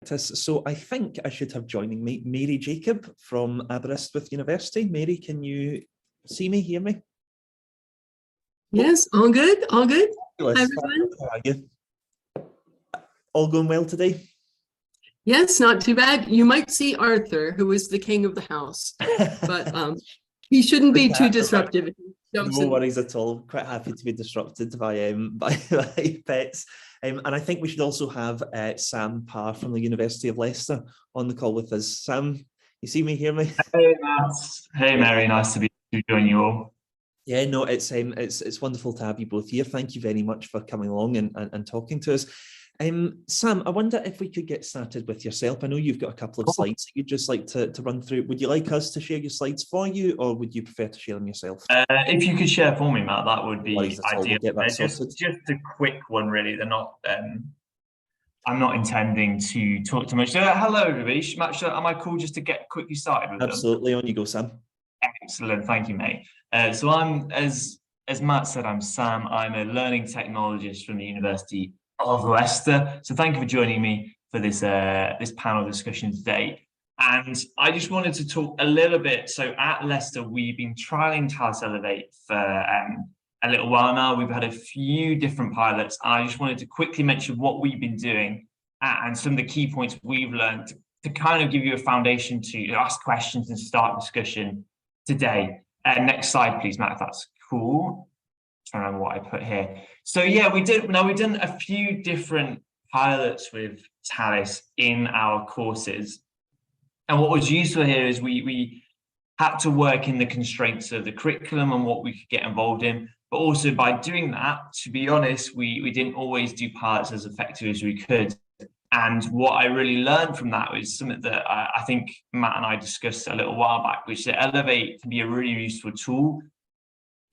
practice. So I think I should have joining me Mary Jacob from Aberystwyth University. Mary, can you see me, hear me? Yes, all good, all good. Hi, everyone. How are you? All going well today? Yes, not too bad. You might see Arthur, who is the king of the house, but he shouldn't be too disruptive. No worries at all. Quite happy to be disrupted by by pets. And I think we should also have Sam Parr from the University of Leicester on the call with us. Sam, you see me, hear me? Hey, Matt. Hey, Mary. Nice to join you all. Yeah, no, it's wonderful to have you both here. Thank you very much for coming along and talking to us. Sam, I wonder if we could get started with yourself. I know you've got a couple of slides that you'd just like to run through. Would you like us to share your slides for you, or would you prefer to share them yourself? If you could share for me, Matt, that would be ideal. We'll just a quick one, really. They're not. I'm not intending to talk too much. Hello, everybody. Matt, am I cool just to get quickly started with Absolutely. On you go, Sam. Excellent. Thank you, mate. So I'm, as Matt said, I'm Sam. I'm a learning technologist from the University of Leicester. So thank you for joining me for this this panel discussion today. And I just wanted to talk a little bit. So at Leicester, we've been trialing TLCR Elevate for a little while now. We've had a few different pilots. I just wanted to quickly mention what we've been doing and some of the key points we've learned to kind of give you a foundation to ask questions and start discussion today. Next slide, please, Matt, if that's cool. I'm trying to remember what I put here. So yeah, we've done a few different pilots with Talis in our courses. And what was useful here is we had to work in the constraints of the curriculum and what we could get involved in. But also by doing that, to be honest, we didn't always do pilots as effective as we could. And what I really learned from that was something that I think Matt and I discussed a little while back, which is that Elevate can be a really useful tool,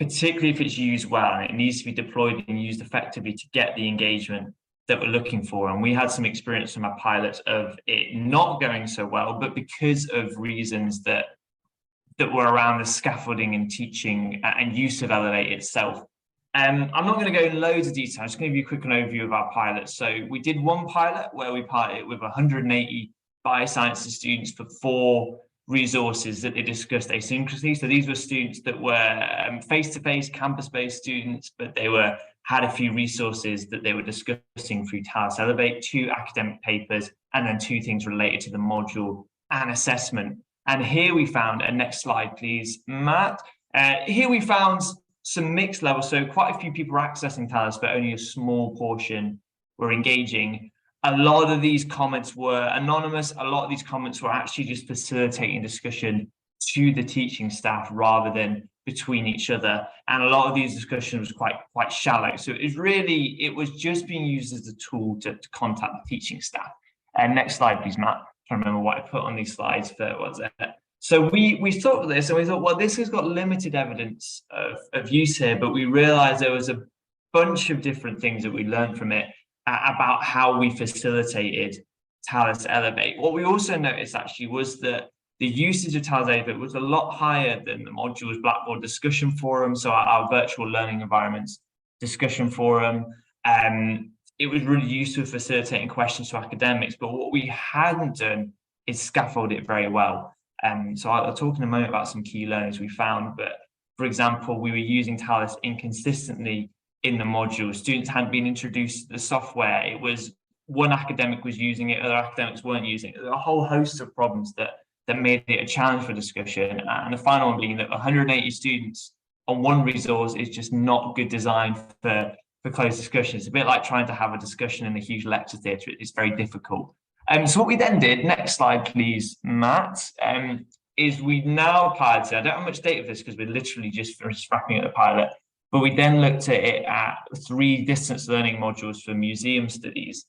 particularly if it's used well, and it needs to be deployed and used effectively to get the engagement that we're looking for. And we had some experience from our pilots of it not going so well, but because of reasons that were around the scaffolding and teaching and use of Elevate itself. I'm not going to go in loads of detail. I'm just going to give you a quick overview of our pilot. So we did one pilot where we piloted with 180 biosciences students for 4 resources that they discussed asynchronously. So these were students that were face-to-face campus-based students, but they had a few resources that they were discussing through TLCR Elevate, 2 academic papers, and then 2 things related to the module and assessment. And here we found, and next slide, please, Matt. Here we found some mixed levels. So quite a few people were accessing TLCR, but only a small portion were engaging. A lot of these comments were anonymous. A lot of these comments were actually just facilitating discussion to the teaching staff rather than between each other. And a lot of these discussions was quite shallow. So it was just being used as a tool to contact the teaching staff. And next slide, please, Matt. I can't remember what I put on these slides, but what's it? So we thought of this and we thought, well, this has got limited evidence of use here, but we realized there was a bunch of different things that we learned from it about how we facilitated TLCR Elevate. What we also noticed actually was that the usage of TLCR Elevate was a lot higher than the module's Blackboard discussion forum, so our virtual learning environments discussion forum. It was really useful facilitating questions to academics, but what we hadn't done is scaffold it very well. So I'll talk in a moment about some key learnings we found, but for example, we were using TLCR inconsistently in the module. Students hadn't been introduced to the software. It was one academic was using it, other academics weren't using it. There were a whole host of problems that made it a challenge for discussion. And the final one being that 180 students on one resource is just not good design for closed discussion. It's a bit like trying to have a discussion in a huge lecture theatre. It's very difficult. So what we then did, next slide, please, Matt, is we now piloted, I don't have much data of this because we're literally just wrapping up the pilot, but we then looked at it at 3 distance learning modules for museum studies.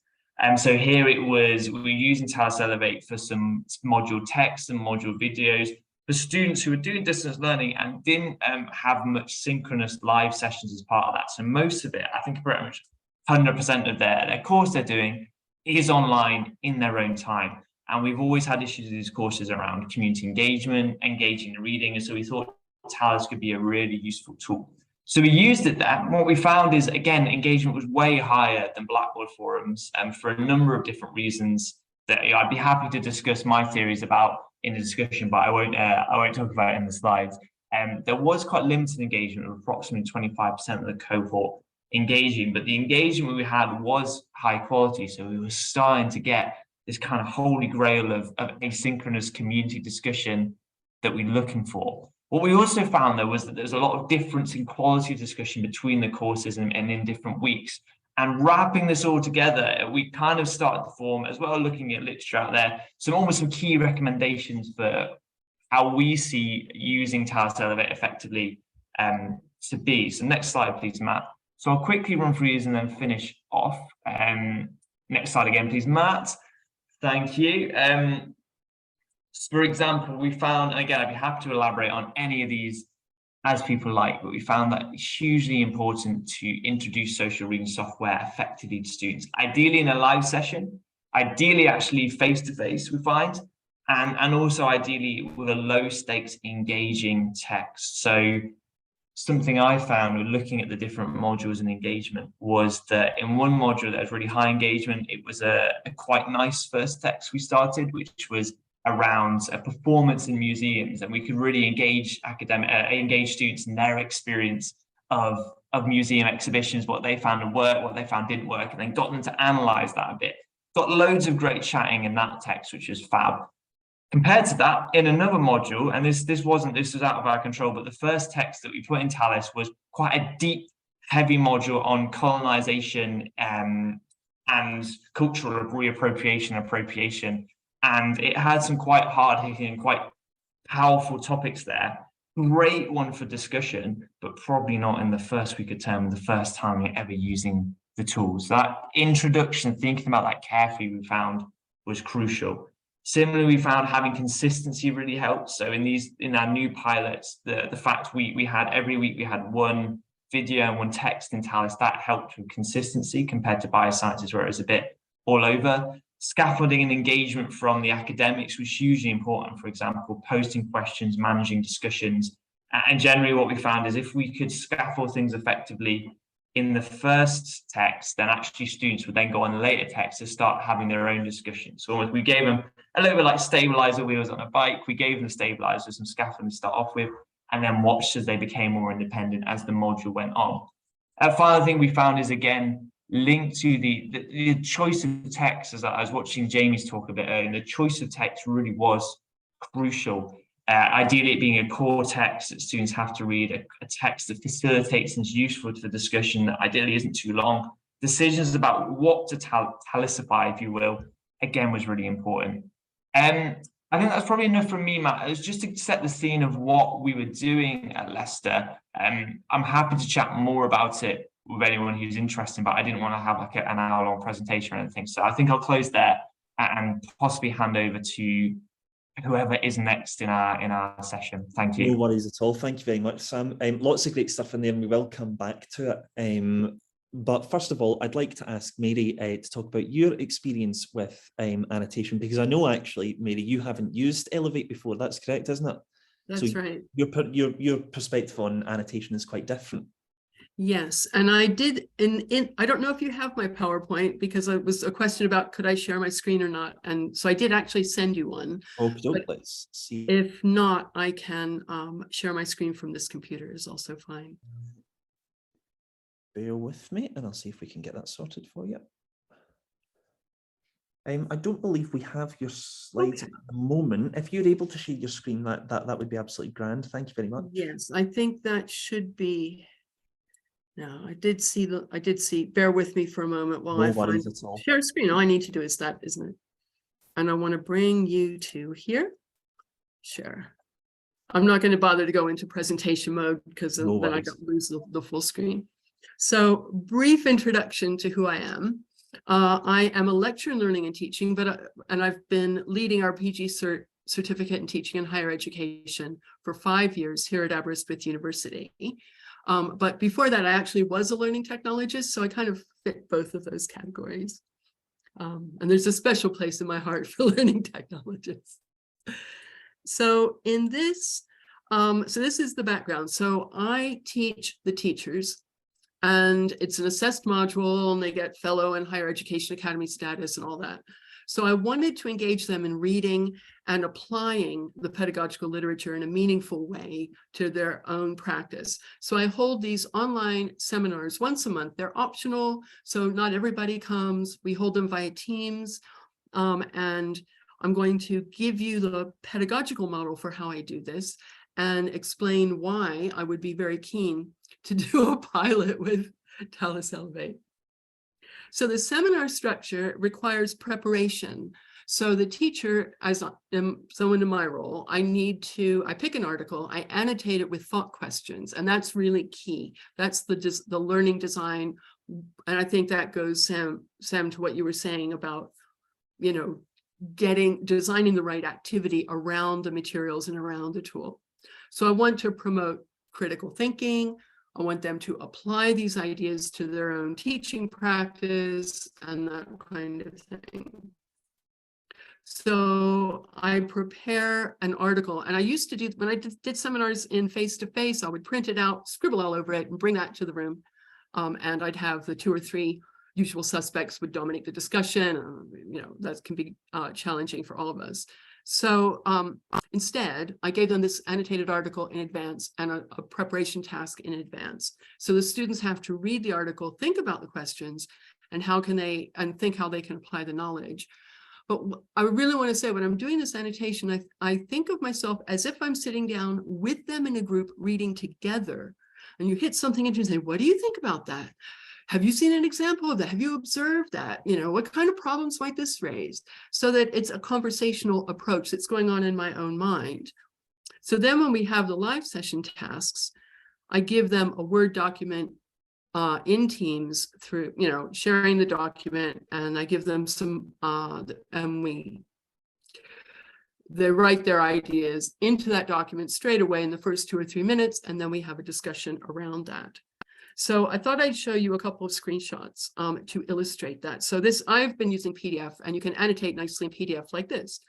So here we were using TLCR Elevate for some module text and module videos for students who were doing distance learning and didn't have much synchronous live sessions as part of that. So most of it, I think pretty much 100% of their course they're doing is online in their own time. And we've always had issues with these courses around community engagement, engaging the reading. And so we thought TLCR could be a really useful tool. So we used it there. And what we found is, again, engagement was way higher than Blackboard forums for a number of different reasons. that I'd be happy to discuss my theories about in the discussion, but I won't talk about it in the slides. There was quite limited engagement of approximately 25% of the cohort engaging, but the engagement we had was high quality. So we were starting to get this kind of holy grail of asynchronous community discussion that we're looking for. What we also found, though, was that there's a lot of difference in quality of discussion between the courses and in different weeks. And wrapping this all together, we kind of started to form, as well looking at literature out there, some key recommendations for how we see using TLCR effectively to be. So next slide, please, Matt. So I'll quickly run through these and then finish off. Next slide again, please, Matt. Thank you. For example, we found, and again, I'd be happy to elaborate on any of these as people like, but we found that it's hugely important to introduce social reading software effectively to students, ideally in a live session, ideally actually face-to-face, we find, and also ideally with a low stakes engaging text. So something I found when looking at the different modules and engagement was that in one module that has really high engagement, it was a quite nice first text we started, which was around performance in museums, and we could really engage students in their experience of museum exhibitions, what they found worked, what they found didn't work, and then got them to analyze that a bit. Got loads of great chatting in that text, which was fab. Compared to that, in another module, and this was out of our control, but the first text that we put in Talis was quite a deep, heavy module on colonization and cultural appropriation. And it had some quite hard-hitting and quite powerful topics there. Great one for discussion, but probably not in the first week of term, the first time you're ever using the tools. That introduction, thinking about that carefully, we found was crucial. Similarly, we found having consistency really helped. So in our new pilots, the fact we had every week we had one video and one text in Talis, that helped with consistency compared to biosciences where it was a bit all over. Scaffolding and engagement from the academics was hugely important. For example, posting questions, managing discussions. And generally what we found is if we could scaffold things effectively in the first text, then actually students would then go on later text to start having their own discussions. So we gave them a little bit like stabilizer wheels on a bike. We gave them stabilizers, some scaffolding to start off with, and then watched as they became more independent as the module went on. A final thing we found is, again, linked to the choice of text. As I was watching Jamie's talk a bit earlier, the choice of text really was crucial. Ideally, it being a core text that students have to read, a text that facilitates and is useful to the discussion, that ideally isn't too long. Decisions about what to talicify, if you will, again, was really important. I think that's probably enough from me, Matt. It was just to set the scene of what we were doing at Leicester. I'm happy to chat more about it with anyone who's interested, but I didn't want to have like an hour-long presentation or anything. So I think I'll close there and possibly hand over to whoever is next in our session. Thank you. No worries at all. Thank you very much, Sam. Lots of great stuff in there, and we will come back to it. But first of all, I'd like to ask Mary to talk about your experience with annotation, because I know actually, Mary, you haven't used Elevate before. That's correct, isn't it? That's right. Your perspective on annotation is quite different. Yes, and I did I don't know if you have my PowerPoint, because it was a question about could I share my screen or not, and so I did actually send you one. Let's see. If not, I can share my screen from this computer is also fine. Bear with me, and I'll see if we can get that sorted for you. I don't believe we have your slides at the moment. If you're able to share your screen, that would be absolutely grand. Thank you very much. Yes, I think that should be. No, I did see, bear with me for a moment while I find share screen. All I need to do is that, isn't it? And I want to bring you to here. Share. I'm not going to bother to go into presentation mode because then I don't lose the full screen. So brief introduction to who I am. I am a lecturer in learning and teaching, and I've been leading our PG certificate in teaching and higher education for 5 years here at Aberystwyth University. But before that, I actually was a learning technologist, so I kind of fit both of those categories. And there's a special place in my heart for learning technologists. So in this, so this is the background. So I teach the teachers, and it's an assessed module, and they get fellow and higher education academy status and all that. So I wanted to engage them in reading and applying the pedagogical literature in a meaningful way to their own practice. So I hold these online seminars once a month. They're optional, so not everybody comes. We hold them via Teams, and I'm going to give you the pedagogical model for how I do this and explain why I would be very keen to do a pilot with TLCR. So the seminar structure requires preparation. So the teacher, as someone in my role, I pick an article, I annotate it with thought questions, and that's really key. That's the learning design. And I think that goes, Sam, to what you were saying about, you know, designing the right activity around the materials and around the tool. So I want to promote critical thinking. I want them to apply these ideas to their own teaching practice and that kind of thing. So I prepare an article, and I used to do, when I did seminars in face-to-face, I would print it out, scribble all over it, and bring that to the room. And I'd have the 2 or 3 usual suspects would dominate the discussion. You know, that can be challenging for all of us. So instead, I gave them this annotated article in advance and a preparation task in advance. So the students have to read the article, think about the questions, and think how they can apply the knowledge. But I really want to say, when I'm doing this annotation, I think of myself as if I'm sitting down with them in a group reading together. And you hit something interesting, what do you think about that? Have you seen an example of that? Have you observed that? You know, what kind of problems might this raise? So that it's a conversational approach that's going on in my own mind. So then when we have the live session tasks, I give them a Word document in Teams through, you know, sharing the document, and I give them some, they write their ideas into that document straight away in the first 2 or 3 minutes, and then we have a discussion around that. So I thought I'd show you a couple of screenshots to illustrate that. So I've been using PDF, and you can annotate nicely in PDF like this.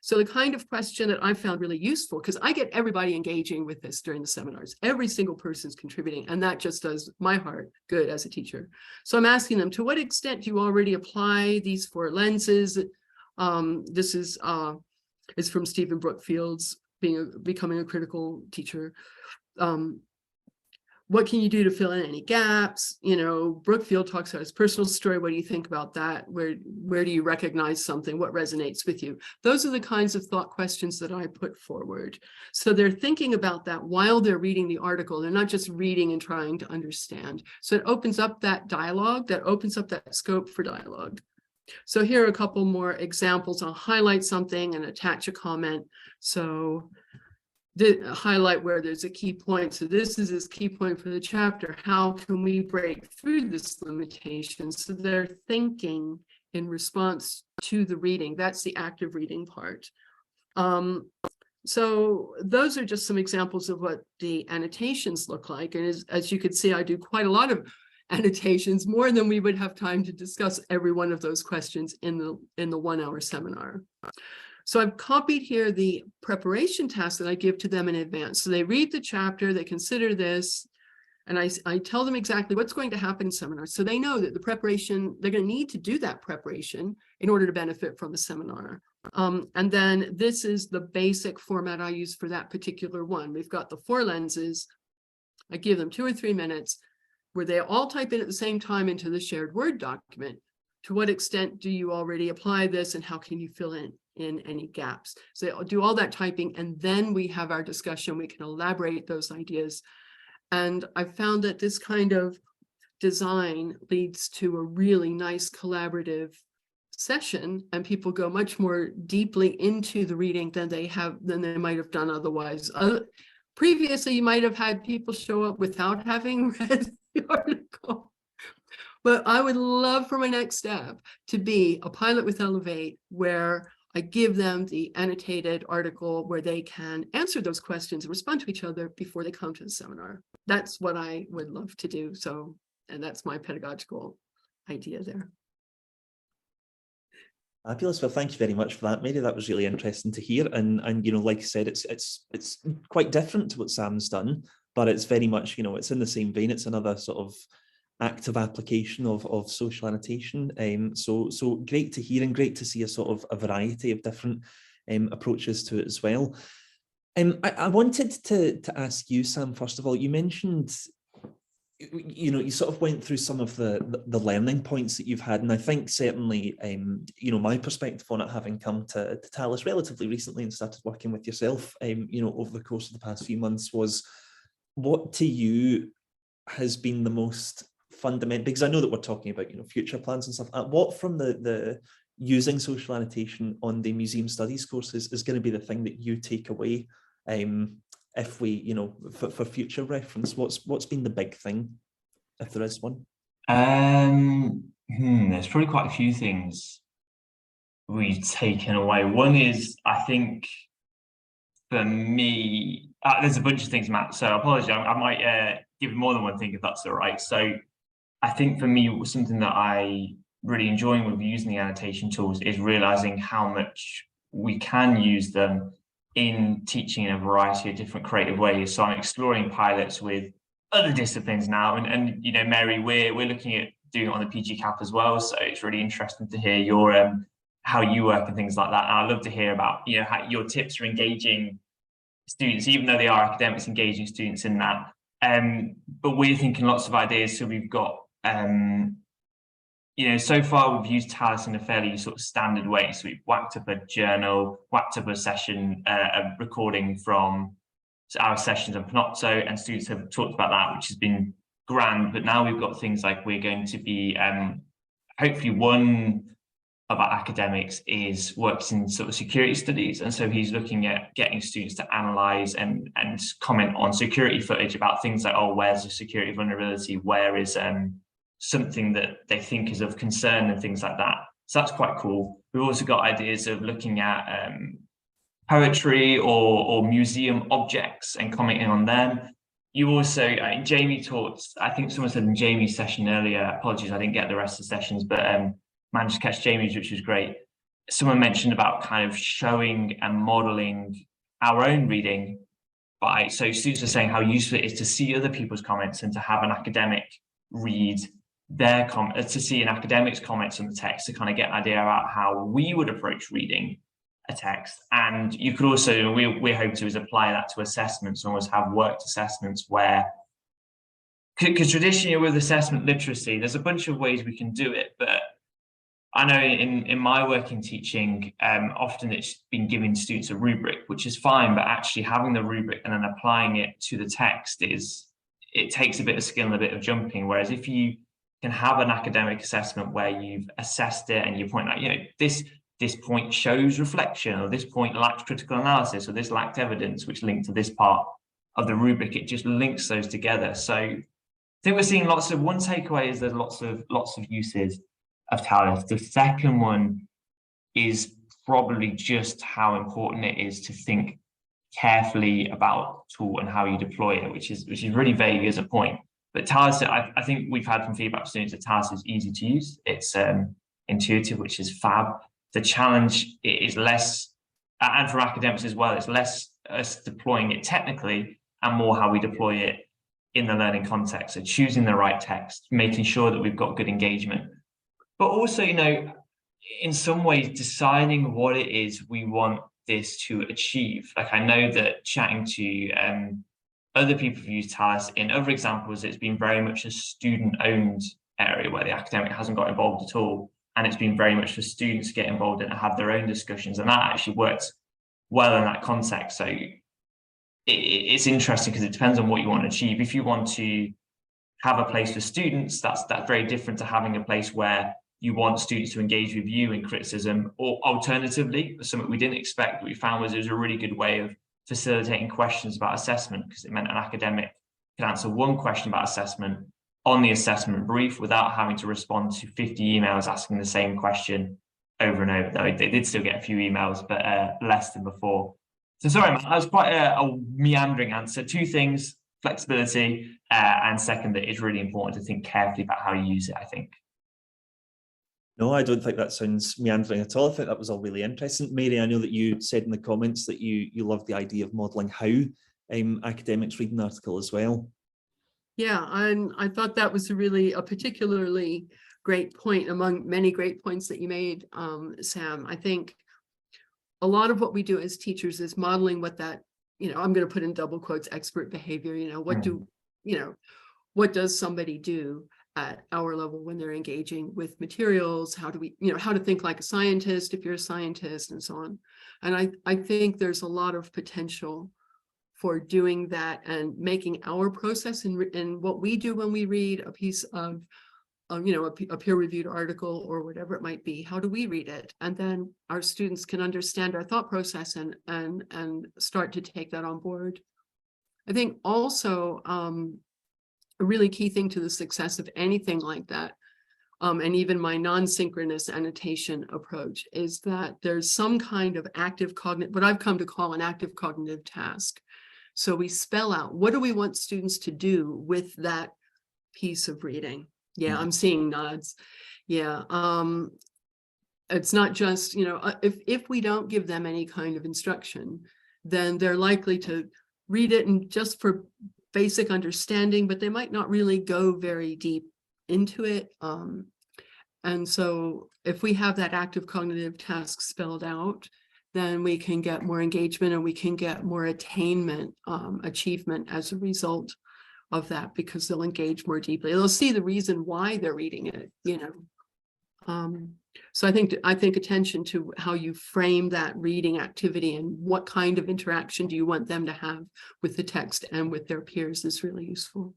So the kind of question that I found really useful, because I get everybody engaging with this during the seminars, every single person's contributing, and that just does my heart good as a teacher. So I'm asking them, to what extent do you already apply these 4 lenses? This is from Stephen Brookfield's Becoming a Critical Teacher. What can you do to fill in any gaps? You know, Brookfield talks about his personal story. What do you think about that? Where do you recognize something? What resonates with you? Those are the kinds of thought questions that I put forward. So they're thinking about that while they're reading the article. They're not just reading and trying to understand. So it opens up that dialogue, that opens up that scope for dialogue. So here are a couple more examples. I'll highlight something and attach a comment. So highlight where there's a key point. So this is key point for the chapter. How can we break through this limitation? So they're thinking in response to the reading. That's the active reading part. So those are just some examples of what the annotations look like. And as you can see, I do quite a lot of annotations, more than we would have time to discuss every one of those questions in the 1-hour seminar. So I've copied here the preparation task that I give to them in advance. So they read the chapter, they consider this, and I tell them exactly what's going to happen in seminars. So they know that the preparation, they're going to need to do that preparation in order to benefit from the seminar. And then this is the basic format I use for that particular one. We've got the 4 lenses. I give them 2 or 3 minutes where they all type in at the same time into the shared Word document. To what extent do you already apply this, and how can you fill in any gaps? So they do all that typing, and then we have our discussion. We can elaborate those ideas. And I found that this kind of design leads to a really nice collaborative session, and people go much more deeply into the reading than they might have done otherwise. Previously, you might have had people show up without having read the article. But I would love for my next step to be a pilot with Elevate, where I give them the annotated article where they can answer those questions and respond to each other before they come to the seminar. That's what I would love to do. So, and that's my pedagogical idea there. Fabulous. Well, thank you very much for that, Mary. That was really interesting to hear. And you know, like I said, it's quite different to what Sam's done, but it's very much, you know, it's in the same vein. It's another sort of active application of social annotation. So great to hear, and great to see a sort of a variety of different approaches to it as well. I wanted to ask you, Sam, first of all, you mentioned, you know, you sort of went through some of the learning points that you've had, and I think certainly, you know, my perspective on it, having come to Thales relatively recently and started working with yourself, you know, over the course of the past few months, was what to you has been the most fundamental, because I know that we're talking about, you know, future plans and stuff. What from the using social annotation on the museum studies courses is going to be the thing that you take away, if we, you know, for future reference? What's been the big thing, if there is one? There's probably quite a few things we've taken away. One is, I think, for me, there's a bunch of things, Matt, so I apologize. I might give more than one thing, if that's all right. So I think for me, it was something that I really enjoying with using the annotation tools is realizing how much we can use them in teaching in a variety of different creative ways. So I'm exploring pilots with other disciplines now, and you know, Mary, we're looking at doing it on the PG Cap as well. So it's really interesting to hear your how you work and things like that. And I'd love to hear about, you know, how your tips for engaging students, even though they are academics, engaging students in that. But we're thinking lots of ideas. So we've got, you know, so far we've used Thales in a fairly sort of standard way. So we've whacked up a journal, whacked up a session, a recording from our sessions on Panopto, and students have talked about that, which has been grand. But now we've got things like, we're going to be, hopefully one of our academics works in sort of security studies, and so he's looking at getting students to analyze and comment on security footage about things like, oh, where's a security vulnerability, where is something that they think is of concern, and things like that. So that's quite cool. We've also got ideas of looking at poetry or museum objects and commenting on them. You also, Jamie taught, I think someone said in Jamie's session earlier, apologies, I didn't get the rest of the sessions, but managed to catch Jamie's, which was great. Someone mentioned about kind of showing and modeling our own reading so students are saying how useful it is to see other people's comments and to have an academic read their comments, to see an academic's comments on the text, to kind of get an idea about how we would approach reading a text. And you could also, we hope to, is apply that to assessments, almost have worked assessments where, because traditionally with assessment literacy, there's a bunch of ways we can do it, but I know in my work in teaching, often it's been giving students a rubric, which is fine, but actually having the rubric and then applying it to the text it takes a bit of skill and a bit of jumping. Whereas if you can have an academic assessment where you've assessed it and you point out, you know, this point shows reflection, or this point lacks critical analysis, or this lacked evidence, which linked to this part of the rubric, it just links those together. So I think we're seeing one takeaway is there's lots of uses of Thales. The second one is probably just how important it is to think carefully about the tool and how you deploy it, which is really vague as a point. But Thales, I think we've had from feedback from students that Thales is easy to use. It's intuitive, which is fab. The challenge is less, and for academics as well, it's less us deploying it technically and more how we deploy it in the learning context. So choosing the right text, making sure that we've got good engagement, but also, you know, in some ways deciding what it is we want this to achieve. Like, I know that chatting to other people who've used Thales, in other examples, it's been very much a student-owned area where the academic hasn't got involved at all. And it's been very much for students to get involved in and have their own discussions. And that actually works well in that context. So it's interesting because it depends on what you want to achieve. If you want to have a place for students, that's very different to having a place where you want students to engage with you in criticism. Or alternatively, something we didn't expect, that we found was it was a really good way of facilitating questions about assessment, because it meant an academic could answer one question about assessment on the assessment brief without having to respond to 50 emails asking the same question over and over. Though they did still get a few emails, but less than before. So sorry, Matt, that was quite a meandering answer. Two things: flexibility, and second, that it's really important to think carefully about how you use it, I think. No, I don't think that sounds meandering at all. I think that was all really interesting. Mary, I know that you said in the comments that you love the idea of modelling how academics read an article as well. Yeah, and I thought that was really a particularly great point among many great points that you made, Sam. I think a lot of what we do as teachers is modeling what that, I'm going to put in double quotes, expert behavior, what does somebody do at our level when they're engaging with materials? How do we, how to think like a scientist if you're a scientist, and so on. And I think there's a lot of potential for doing that and making our process and what we do when we read a piece of a peer-reviewed article or whatever it might be. How do we read it? And then our students can understand our thought process and start to take that on board. I think also a really key thing to the success of anything like that, and even my non-synchronous annotation approach, is that there's some kind of active cognitive, what I've come to call an active cognitive task. So we spell out, what do we want students to do with that piece of reading? Yeah, I'm seeing nods. Yeah, it's not just, if we don't give them any kind of instruction, then they're likely to read it and just for basic understanding, but they might not really go very deep into it. And so if we have that active cognitive task spelled out, then we can get more engagement and we can get more attainment, achievement as a result of that, because they'll engage more deeply. They'll see the reason why they're reading it, So I think attention to how you frame that reading activity and what kind of interaction do you want them to have with the text and with their peers is really useful.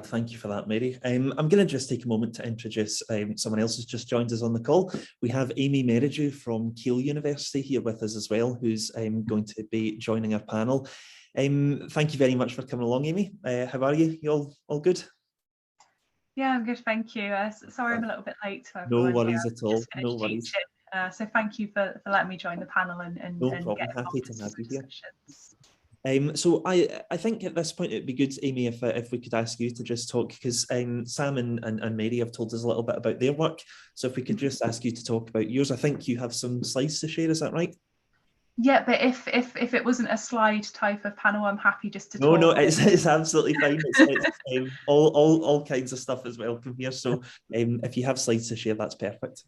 Thank you for that, Mary. I'm going to just take a moment to introduce someone else who's just joined us on the call. We have Aimee Merrydew from Keele University here with us as well, who's going to be joining our panel. Thank you very much for coming along, Aimee. How are you? You all good? Yeah, I'm good, thank you. Sorry I'm a little bit late to No everyone. worries at all. No worries. So thank you for letting me join the panel and no problem. Get happy to have you here. Discussions. So I think at this point it'd be good, Aimee, if we could ask you to just talk, because Sam and Mary have told us a little bit about their work. So if we could just ask you to talk about yours. I think you have some slides to share, is that right? Yeah, but if it wasn't a slide type of panel, I'm happy just to talk. No, it's absolutely fine. It's all kinds of stuff as well from here. So if you have slides to share, that's perfect.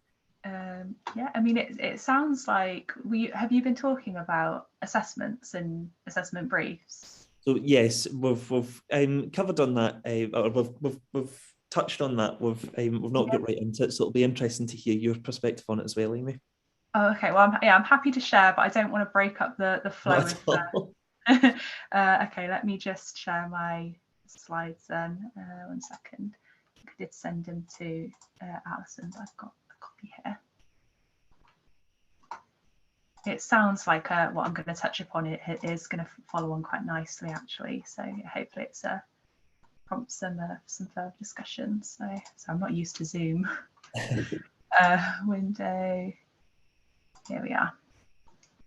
Yeah, I mean, it sounds like have you been talking about assessments and assessment briefs? So yes, we've covered on that, or we've touched on that. We've not got right into it, so it'll be interesting to hear your perspective on it as well, Aimee. Oh, okay. Well, I'm happy to share, but I don't want to break up the flow of okay, let me just share my slides then. 1 second. I did send them to Alison, but I've got a copy here. It sounds like what I'm going to touch upon it is going to follow on quite nicely, actually. So hopefully it's prompts some further discussions. So I'm not used to Zoom. Window. Here we are.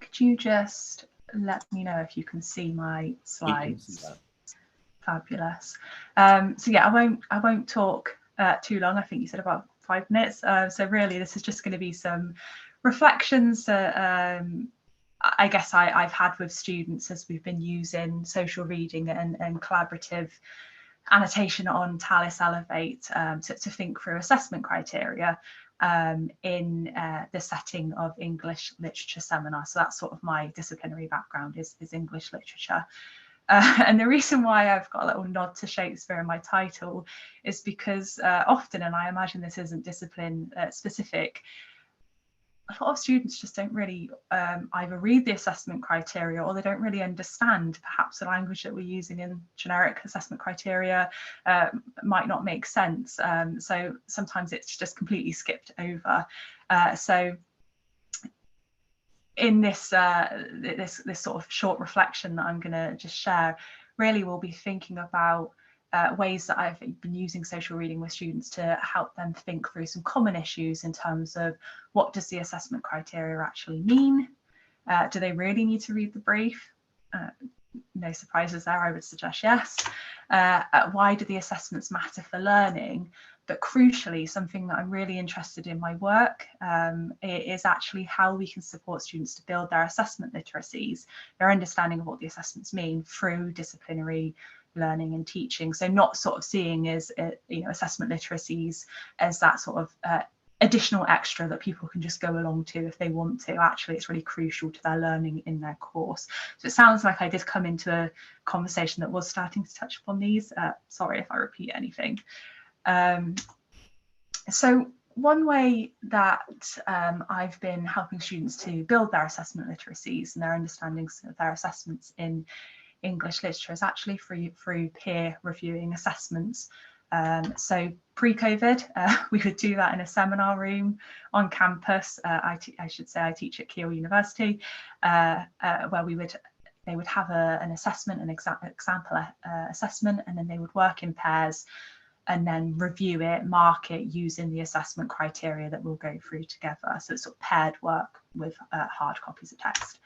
Could you just let me know if you can see my slides? Fabulous. So yeah, I won't talk too long. I think you said about 5 minutes. So really, this is just going to be some reflections I guess I've had with students as we've been using social reading and collaborative annotation on TALIS Elevate to think through assessment criteria in the setting of English literature seminars. So that's sort of my disciplinary background is English literature. And the reason why I've got a little nod to Shakespeare in my title is because often, and I imagine this isn't discipline specific, a lot of students just don't really either read the assessment criteria or they don't really understand perhaps the language that we're using in generic assessment criteria might not make sense. So sometimes it's just completely skipped over. So in this this sort of short reflection that I'm going to just share, really we'll be thinking about ways that I've been using social reading with students to help them think through some common issues in terms of what does the assessment criteria actually mean? Do they really need to read the brief? No surprises there, I would suggest yes. Why do the assessments matter for learning? But crucially, something that I'm really interested in my work is actually how we can support students to build their assessment literacies, their understanding of what the assessments mean through disciplinary learning and teaching. So not sort of seeing as assessment literacies as that sort of additional extra that people can just go along to if they want to. Actually, it's really crucial to their learning in their course. So it sounds like I did come into a conversation that was starting to touch upon these. Sorry if I repeat anything. So one way that I've been helping students to build their assessment literacies and their understandings of their assessments in English literature is actually through peer reviewing assessments. So pre-COVID, we would do that in a seminar room on campus. I should say I teach at Keele University, where they would have an assessment, an example assessment, and then they would work in pairs and then review it, mark it using the assessment criteria that we'll go through together. So it's sort of paired work with hard copies of text.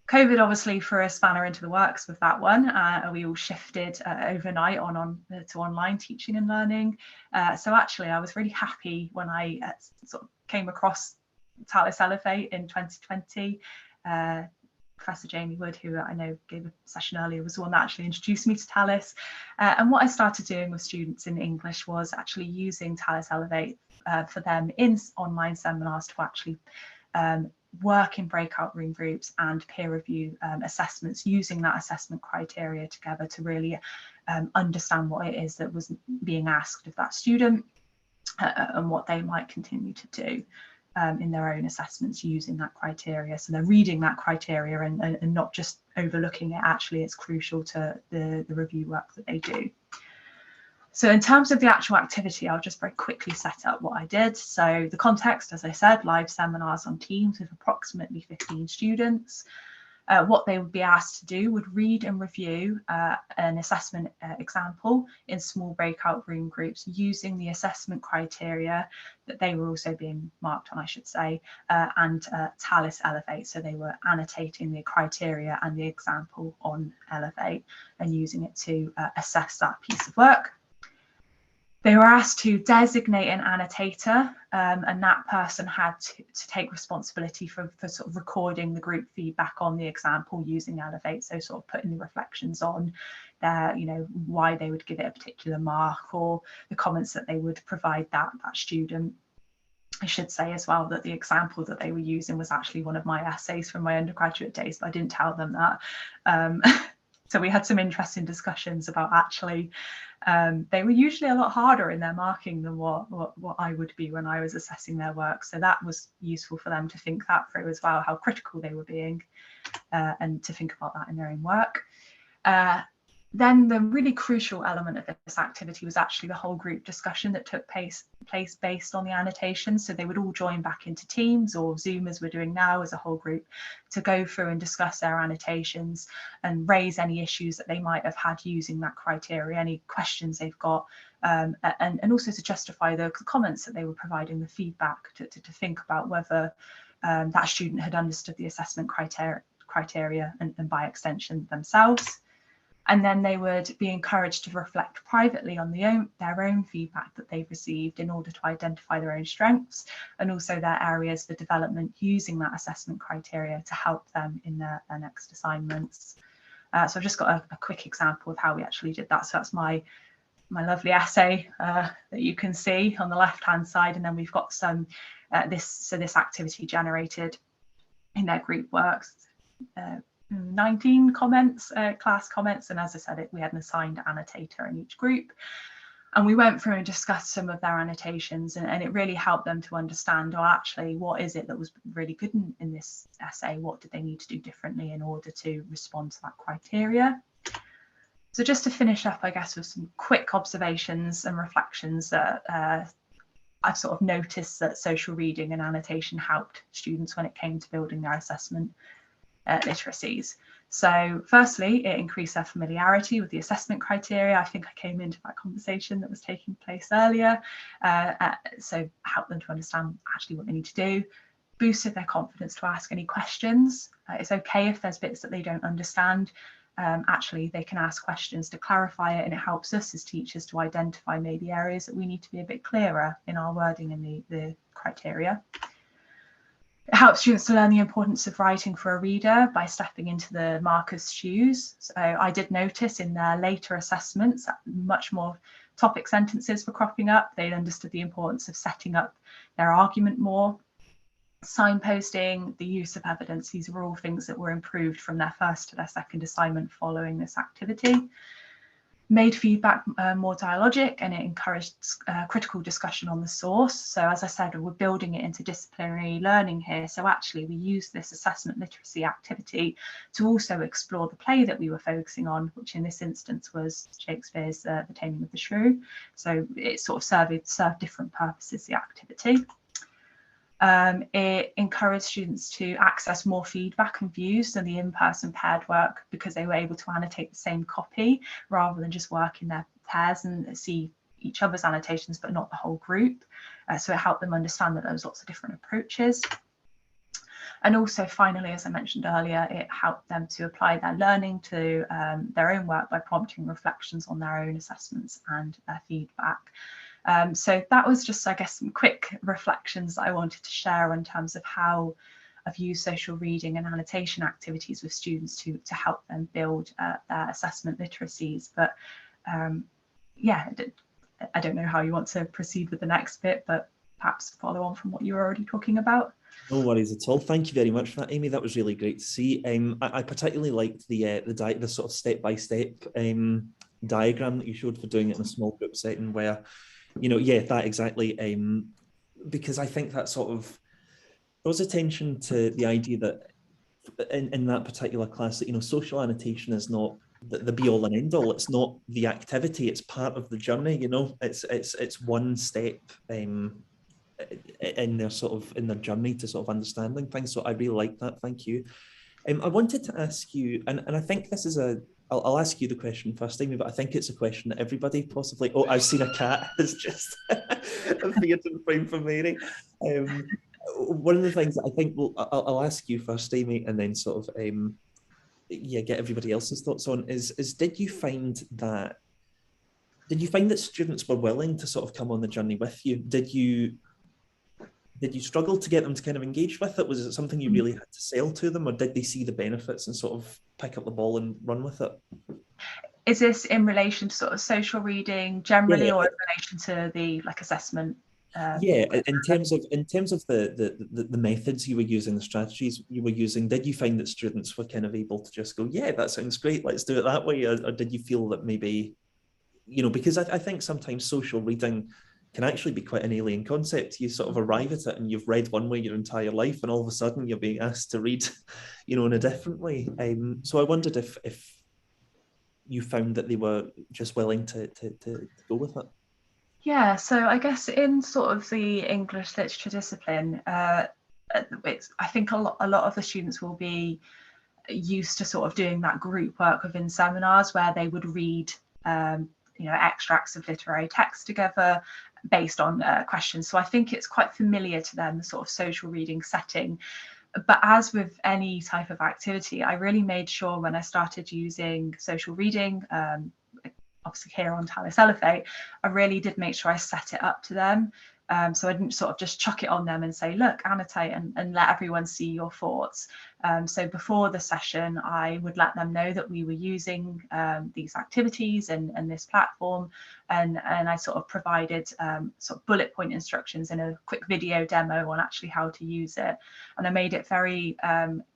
COVID obviously threw a spanner into the works with that one. We all shifted overnight to online teaching and learning. So actually I was really happy when I sort of came across Thales Elevate in 2020. Professor Jamie Wood, who I know gave a session earlier, was the one that actually introduced me to Thales. And what I started doing with students in English was actually using Thales Elevate for them in online seminars to actually work in breakout room groups and peer review assessments, using that assessment criteria together to really understand what it is that was being asked of that student and what they might continue to do in their own assessments using that criteria. So they're reading that criteria and not just overlooking it. Actually, it's crucial to the review work that they do. So in terms of the actual activity, I'll just very quickly set up what I did. So the context, as I said, live seminars on Teams with approximately 15 students. What they would be asked to do would read and review an assessment example in small breakout room groups using the assessment criteria that they were also being marked on, I should say, and Thales Elevate. So they were annotating the criteria and the example on Elevate and using it to assess that piece of work. They were asked to designate an annotator, and that person had to take responsibility for sort of recording the group feedback on the example using Elevate. So sort of putting the reflections on their, why they would give it a particular mark, or the comments that they would provide that student. I should say as well that the example that they were using was actually one of my essays from my undergraduate days, but I didn't tell them that. So we had some interesting discussions about actually they were usually a lot harder in their marking than what I would be when I was assessing their work. So that was useful for them to think that through as well, how critical they were being, and to think about that in their own work. Then the really crucial element of this activity was actually the whole group discussion that took place based on the annotation. So they would all join back into Teams or Zoom, as we're doing now, as a whole group, to go through and discuss their annotations and raise any issues that they might have had using that criteria, any questions they've got, and also to justify the comments that they were providing, the feedback, to think about whether that student had understood the assessment criteria and by extension themselves. And then they would be encouraged to reflect privately on their own feedback that they've received in order to identify their own strengths and also their areas for development using that assessment criteria to help them in their next assignments. So I've just got a quick example of how we actually did that. So that's my lovely essay that you can see on the left-hand side, and then we've got some this activity generated in their group works. 19 comments, class comments, and as I said, we had an assigned annotator in each group, and we went through and discussed some of their annotations, and it really helped them to understand, oh, actually, what is it that was really good in this essay? What did they need to do differently in order to respond to that criteria? So just to finish up, I guess, with some quick observations and reflections that I've sort of noticed that social reading and annotation helped students when it came to building their assessment literacies. So firstly, it increased their familiarity with the assessment criteria. I think I came into that conversation that was taking place earlier. So helped them to understand actually what they need to do, boosted their confidence to ask any questions. It's okay if there's bits that they don't understand. Actually, they can ask questions to clarify it, and it helps us as teachers to identify maybe areas that we need to be a bit clearer in our wording in the criteria. It helps students to learn the importance of writing for a reader by stepping into the marker's shoes. So I did notice in their later assessments that much more topic sentences were cropping up. They understood the importance of setting up their argument more. Signposting, the use of evidence, these were all things that were improved from their first to their second assignment following this activity. Made feedback more dialogic, and it encouraged critical discussion on the source. So as I said, we're building it into disciplinary learning here. So actually we use this assessment literacy activity to also explore the play that we were focusing on, which in this instance was Shakespeare's The Taming of the Shrew. So it sort of served different purposes, the activity. It encouraged students to access more feedback and views than the in-person paired work, because they were able to annotate the same copy rather than just work in their pairs and see each other's annotations but not the whole group. So it helped them understand that there was lots of different approaches. And also finally, as I mentioned earlier, it helped them to apply their learning to their own work by prompting reflections on their own assessments and their feedback. So that was just, I guess, some quick reflections that I wanted to share in terms of how I've used social reading and annotation activities with students to help them build their assessment literacies. But yeah, I don't know how you want to proceed with the next bit, but perhaps follow on from what you were already talking about. No worries at all. Thank you very much for that, Aimee. That was really great to see. I particularly liked the sort of step-by-step diagram that you showed for doing it in a small group setting, where, you know, yeah, that exactly. Because I think that sort of draws attention to the idea that in that particular class, that, you know, social annotation is not the be all and end all. It's not the activity. It's part of the journey. You know, it's one step in their journey to sort of understanding things. So I really like that. Thank you. I wanted to ask you, and I think this is I'll ask you the question first, Aimee, but I think it's a question that everybody possibly. Oh, I've seen a cat has just appeared in frame for Mary. One of the things that I think I'll ask you first, Aimee, and then sort of get everybody else's thoughts on is did you find that students were willing to sort of come on the journey with you? Did you struggle to get them to kind of engage with it? Was it something you really had to sell to them, or did they see the benefits and sort of pick up the ball and run with it? Is this in relation to sort of social reading generally, or in relation to the assessment? In terms of the methods you were using, the strategies you were using, did you find that students were kind of able to just go, yeah, that sounds great, let's do it that way, or did you feel that maybe, you know, because I think sometimes social reading can actually be quite an alien concept. You sort of arrive at it and you've read one way your entire life, and all of a sudden you're being asked to read, you know, in a different way. So I wondered if you found that they were just willing to go with it. Yeah, so I guess in sort of the English literature discipline, I think a lot of the students will be used to sort of doing that group work within seminars where they would read you know, extracts of literary text together based on questions. So I think it's quite familiar to them, the sort of social reading setting. But as with any type of activity, I really made sure when I started using social reading, obviously here on TLCR, I really did make sure I set it up to them. So I didn't sort of just chuck it on them and say, look, annotate and let everyone see your thoughts. So before the session, I would let them know that we were using these activities and this platform. And I sort of provided sort of bullet point instructions in a quick video demo on actually how to use it. And I made it very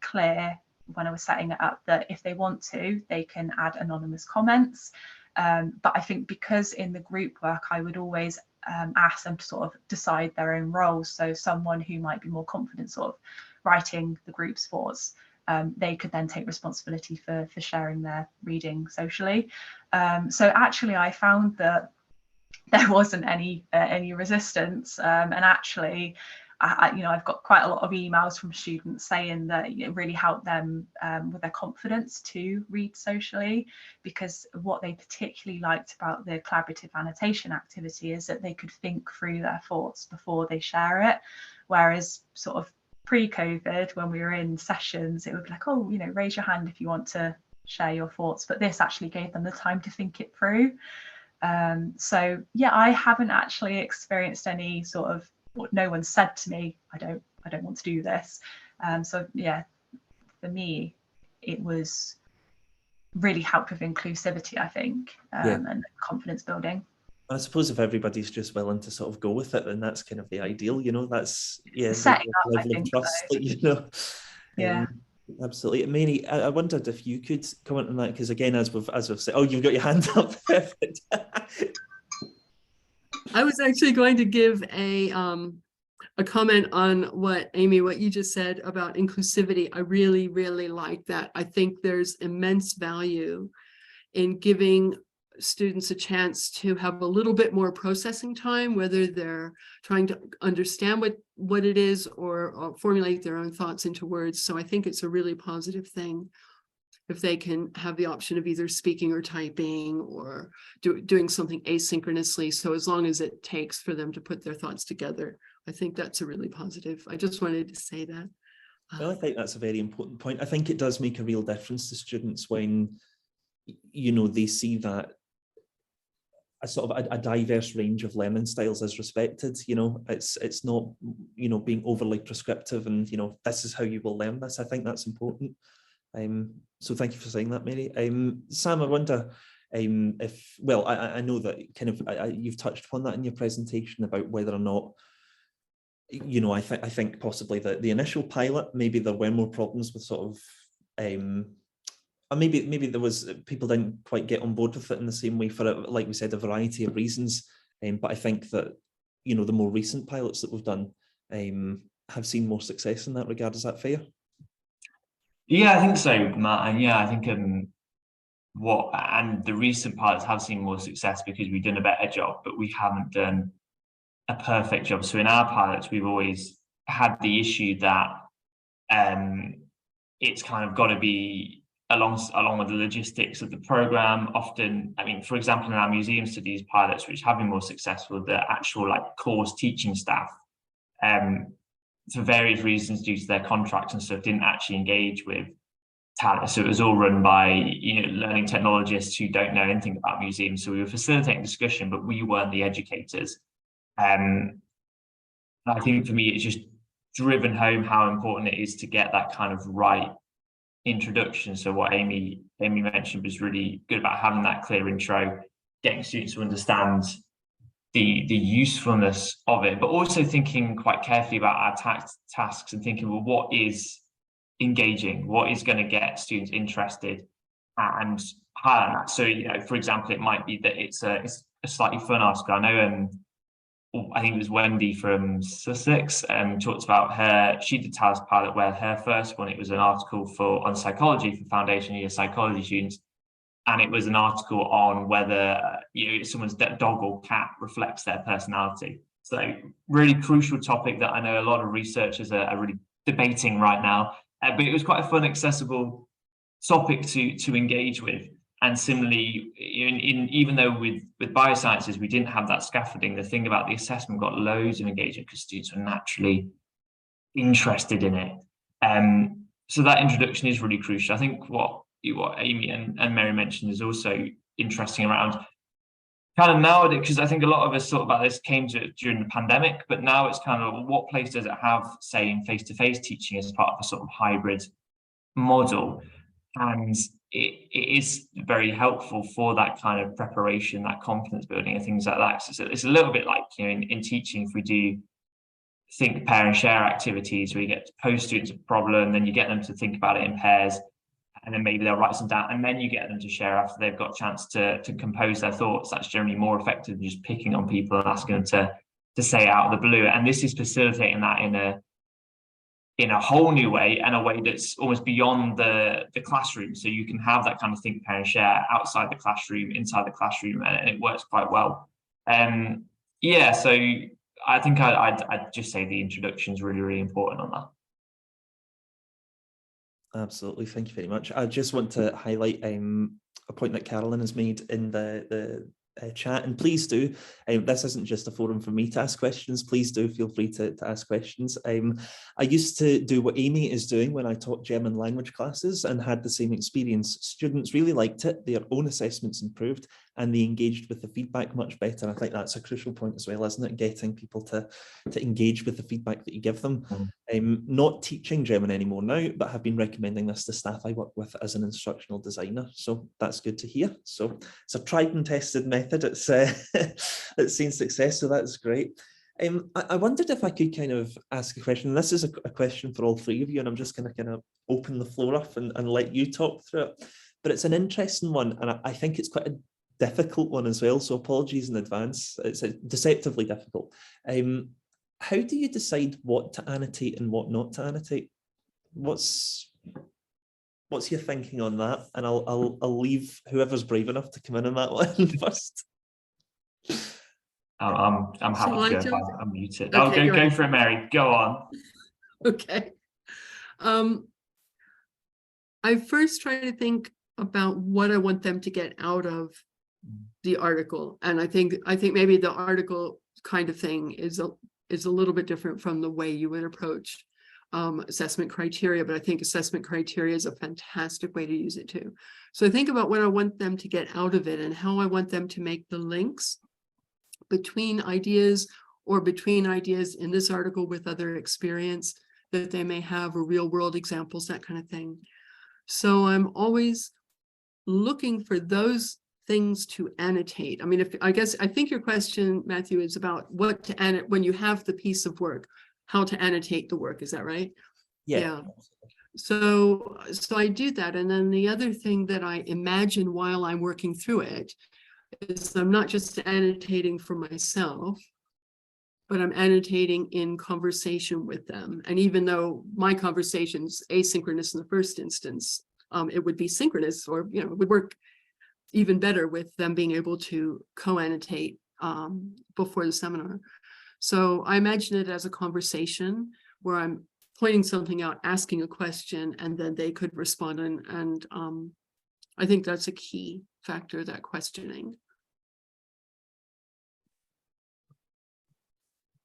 clear when I was setting it up that if they want to, they can add anonymous comments. But I think because in the group work, I would always ask them to sort of decide their own roles. So someone who might be more confident sort of writing the group's thoughts, they could then take responsibility for sharing their reading socially. So actually I found that there wasn't any resistance, and actually I've got quite a lot of emails from students saying that it really helped them with their confidence to read socially, because what they particularly liked about the collaborative annotation activity is that they could think through their thoughts before they share it. Whereas sort of pre-COVID, when we were in sessions, it would be like, oh, you know, raise your hand if you want to share your thoughts. But this actually gave them the time to think it through. So yeah, I haven't actually experienced any sort of no one said to me, I don't want to do this. So yeah, for me, it was really helped with inclusivity, I think, and confidence building. I suppose if everybody's just willing to sort of go with it, then that's kind of the ideal, you know, that's, Setting the up, level of trust that, you know. Yeah. Absolutely. Mary, I wondered if you could comment on that, because again, as we've said, oh, you've got your hand up. Perfect. I was actually going to give a comment on what Aimee, what you just said about inclusivity. I really, really like that. I think there's immense value in giving students a chance to have a little bit more processing time, whether they're trying to understand what it is or formulate their own thoughts into words. So I think it's a really positive thing if they can have the option of either speaking or typing or doing something asynchronously. So as long as it takes for them to put their thoughts together, I think that's a really positive. I just wanted to say that. Well, I think that's a very important point. I think it does make a real difference to students when, you know, they see that a sort of a diverse range of learning styles is respected. You know, it's not, you know, being overly prescriptive and, you know, this is how you will learn this. I think that's important. So thank you for saying that, Mary. Sam, I wonder if, well, I know that kind of you've touched upon that in your presentation about whether or not, you know, I think possibly that the initial pilot, maybe there were more problems with sort of, or maybe there was, people didn't quite get on board with it in the same way for, like we said, a variety of reasons. But I think that, you know, the more recent pilots that we've done have seen more success in that regard. Is that fair? Yeah, I think so, Matt. And yeah, I think and the recent pilots have seen more success because we've done a better job, but we haven't done a perfect job. So in our pilots, we've always had the issue that it's kind of got to be along with the logistics of the program. Often, I mean, for example, in our museum studies pilots, which have been more successful, the actual like course teaching staff, for various reasons due to their contracts and stuff, didn't actually engage with talent. So it was all run by, you know, learning technologists who don't know anything about museums. So we were facilitating discussion, but we weren't the educators. I think for me, it's just driven home how important it is to get that kind of right introduction. So what Aimee mentioned was really good about having that clear intro, getting students to understand the usefulness of it, but also thinking quite carefully about our tasks and thinking, well, what is engaging? What is going to get students interested and highlight that? So, you know, for example, it might be that it's a slightly fun article. I know, I think it was Wendy from Sussex talked about she did Talis pilot where her first one, it was an article on psychology for foundation year psychology students. And it was an article on whether someone's dog or cat reflects their personality. So really crucial topic that I know a lot of researchers are really debating right now. But it was quite a fun, accessible topic to engage with. And similarly, even though with biosciences, we didn't have that scaffolding, the thing about the assessment got loads of engagement because students were naturally interested in it. So that introduction is really crucial. I think what Aimee and Mary mentioned is also interesting around kind of nowadays, because I think a lot of us thought about this came during the pandemic, but now it's kind of what place does it have, say, in face-to-face teaching as part of a sort of hybrid model? And it is very helpful for that kind of preparation, that confidence building and things like that. So it's a little bit like, you know, in teaching, if we do think, pair and share activities where you get to pose students a problem, then you get them to think about it in pairs, and then maybe they'll write some down, and then you get them to share after they've got a chance to compose their thoughts. That's generally more effective than just picking on people and asking them to say out of the blue. And this is facilitating that in a whole new way, and a way that's almost beyond the classroom. So you can have that kind of think, pair and share outside the classroom, inside the classroom, and it works quite well. Yeah, so I think I'd just say the introduction is really, really important on that. Absolutely, thank you very much. I just want to highlight a point that Carolyn has made in the chat, and please do, this isn't just a forum for me to ask questions, please do feel free to ask questions. I used to do what Aimee is doing when I taught German language classes and had the same experience. Students really liked it, their own assessments improved, and they engaged with the feedback much better. I think that's a crucial point as well, isn't it? Getting people to engage with the feedback that you give them. I'm not teaching German anymore now, but have been recommending this to staff I work with as an instructional designer. So that's good to hear. So it's a tried and tested method. It's it's seen success, so that's great. I wondered if I could kind of ask a question. This is a question for all three of you, and I'm just going to kind of open the floor up and let you talk through it. But it's an interesting one, and I think it's quite a difficult one as well. So apologies in advance. It's deceptively difficult. How do you decide what to annotate and what not to annotate? What's your thinking on that? And I'll leave whoever's brave enough to come in on that one first. I'm happy to go. I'm muted. Okay, Go for it, Mary. Go on. Okay. I first try to think about what I want them to get out of the article, and I think maybe the article kind of thing is a little bit different from the way you would approach assessment criteria, but I think assessment criteria is a fantastic way to use it too. So I think about what I want them to get out of it and how I want them to make the links between ideas or between ideas in this article with other experience that they may have, or real world examples, that kind of thing. So I'm always looking for those things to annotate. I mean, I think your question, Matthew, is about what to annotate when you have the piece of work, how to annotate the work. Is that right? Yeah. So I do that. And then the other thing that I imagine while I'm working through it is I'm not just annotating for myself, but I'm annotating in conversation with them. And even though my conversation's asynchronous in the first instance, it would be synchronous, or it would work even better with them being able to co-annotate before the seminar. So I imagine it as a conversation where I'm pointing something out, asking a question, and then they could respond. And I think that's a key factor, that questioning.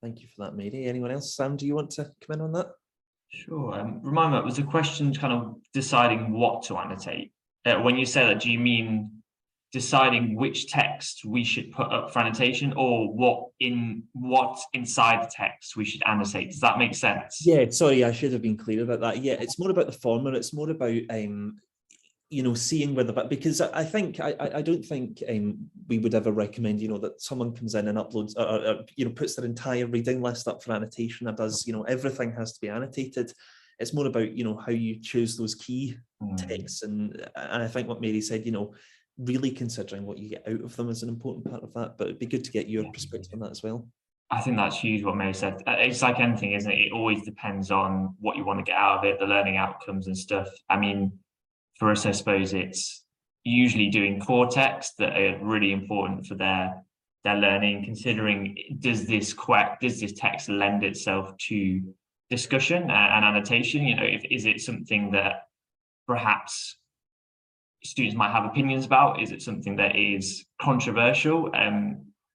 Thank you for that, Mary. Anyone else? Sam, do you want to come in on that? Sure. Remind me, was the question kind of deciding what to annotate? When you say that, do you mean deciding which text we should put up for annotation, or what inside the text we should annotate? Does that make sense? Yeah, sorry, I should have been clear about that. Yeah, it's more about the former. It's more about seeing whether, because I think I don't think we would ever recommend that someone comes in and uploads or puts their entire reading list up for annotation and does everything has to be annotated. It's more about how you choose those key texts, and I think what Mary said, really considering what you get out of them is an important part of that. But it'd be good to get your perspective on that as well. I think that's huge what Mary said. It's like anything, isn't it? It always depends on what you want to get out of it, the learning outcomes and stuff. I mean, for us, I suppose it's usually doing core texts that are really important for their learning, considering does this text lend itself to discussion and annotation? Is it something that perhaps students might have opinions about? Is it something that is controversial?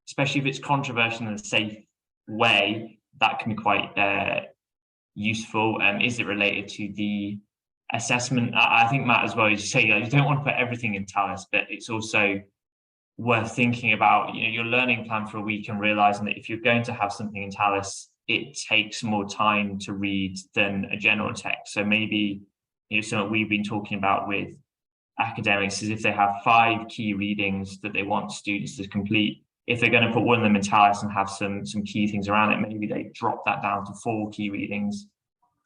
Especially if it's controversial in a safe way, that can be quite useful. Is it related to the assessment? I think, Matt, as well, as you say, you don't want to put everything in Tallis, but it's also worth thinking about your learning plan for a week and realizing that if you're going to have something in Tallis, it takes more time to read than a general text. So maybe something we've been talking about with academics is if they have 5 key readings that they want students to complete, if they're going to put one of them in Tallis and have some key things around it, maybe they drop that down to 4 key readings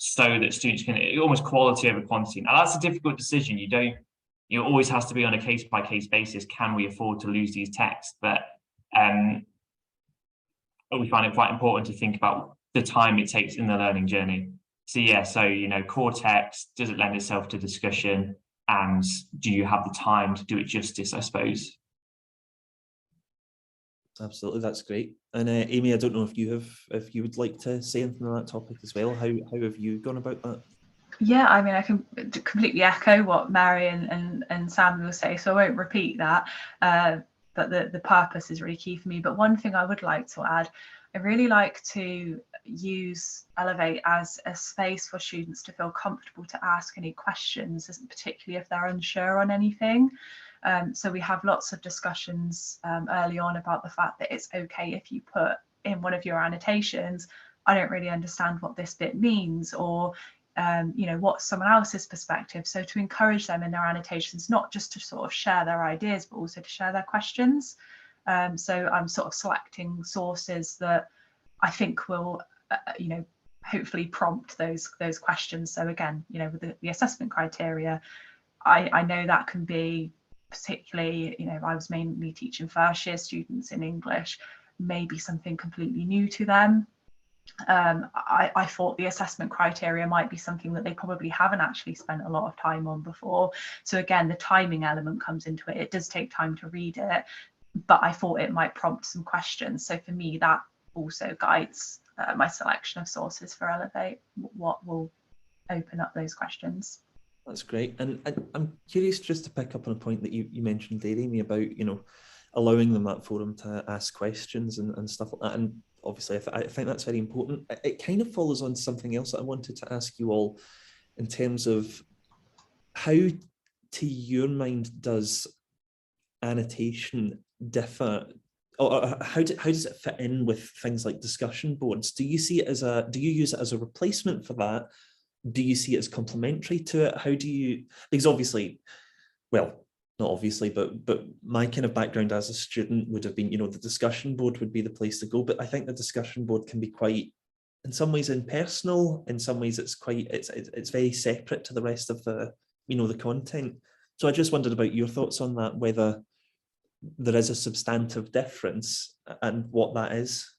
so that students can almost quality over quantity. Now that's a difficult decision. It always has to be on a case-by-case basis. Can we afford to lose these texts? But we find it quite important to think about the time it takes in the learning journey. So yeah, core text, does it lend itself to discussion? And do you have the time to do it justice, I suppose? Absolutely, that's great. And Aimee, I don't know if you would like to say anything on that topic as well. How have you gone about that? Yeah, I mean, I can completely echo what Mary and Sam will say, so I won't repeat that. But the purpose is really key for me. But one thing I would like to add, I really like to use Elevate as a space for students to feel comfortable to ask any questions, particularly if they're unsure on anything. So we have lots of discussions early on about the fact that it's okay if you put in one of your annotations, I don't really understand what this bit means, or you know, what's someone else's perspective. So to encourage them in their annotations, not just to sort of share their ideas, but also to share their questions. So I'm sort of selecting sources that I think will, you know, hopefully prompt those questions. So again, you know, with the assessment criteria, I know that can be particularly, you know, I was mainly teaching first year students in English, maybe something completely new to them. I thought the assessment criteria might be something that they probably haven't actually spent a lot of time on before. So again, the timing element comes into it. It does take time to read it, but I thought it might prompt some questions. So for me, that also guides my selection of sources for Elevate, what will open up those questions. That's great. And I'm curious just to pick up on a point that you mentioned there, Aimee, about, you know, allowing them that forum to ask questions and stuff like that. And obviously, I think that's very important. It kind of follows on to something else that I wanted to ask you all in terms of how, to your mind, does annotation differ, or how does it fit in with things like discussion boards? Do you see it as do you use it as a replacement for that? Do you see it as complementary to it? How do you, because obviously, well, not obviously, but my kind of background as a student would have been, you know, the discussion board would be the place to go. But I think the discussion board can be quite, in some ways, impersonal. In some ways, it's quite, it's very separate to the rest of the, you know, the content. So I just wondered about your thoughts on that, whether there is a substantive difference and what that is.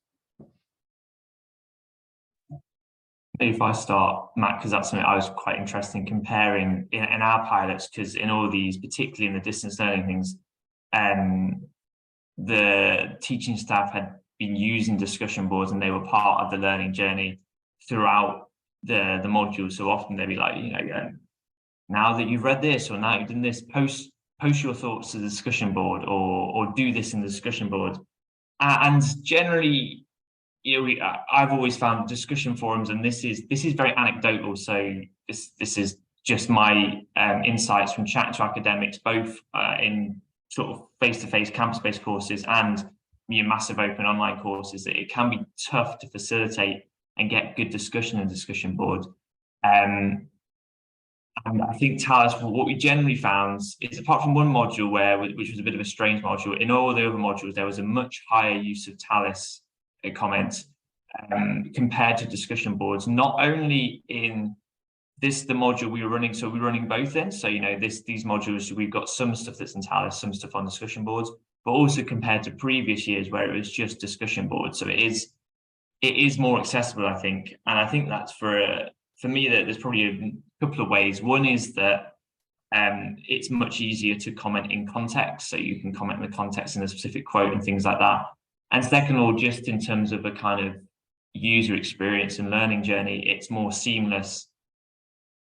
If I start, Matt, because that's something I was quite interested in comparing in our pilots, because in all these, particularly in the distance learning things, the teaching staff had been using discussion boards and they were part of the learning journey throughout the module. So often they'd be like, you know, now that you've read this, or now you've done this, post your thoughts to the discussion board, or do this in the discussion board. And generally, you know, I've always found discussion forums, and this is very anecdotal, so this is just my insights from chatting to academics, both in sort of face-to-face campus-based courses and massive open online courses, that it can be tough to facilitate and get good discussion in discussion board. And I think TALIS, what we generally found is, apart from one module which was a bit of a strange module, in all the other modules there was a much higher use of TALIS comments compared to discussion boards. Not only in the module we were running, so we were running both in, so you know, these modules, we've got some stuff that's in TALIS, some stuff on discussion boards, but also compared to previous years where it was just discussion boards. So it is more accessible, I think. And I think that's for me, that there's probably a couple of ways. One is that it's much easier to comment in context, so you can comment in the context in a specific quote and things like that. And second of all, just in terms of a kind of user experience and learning journey, it's more seamless.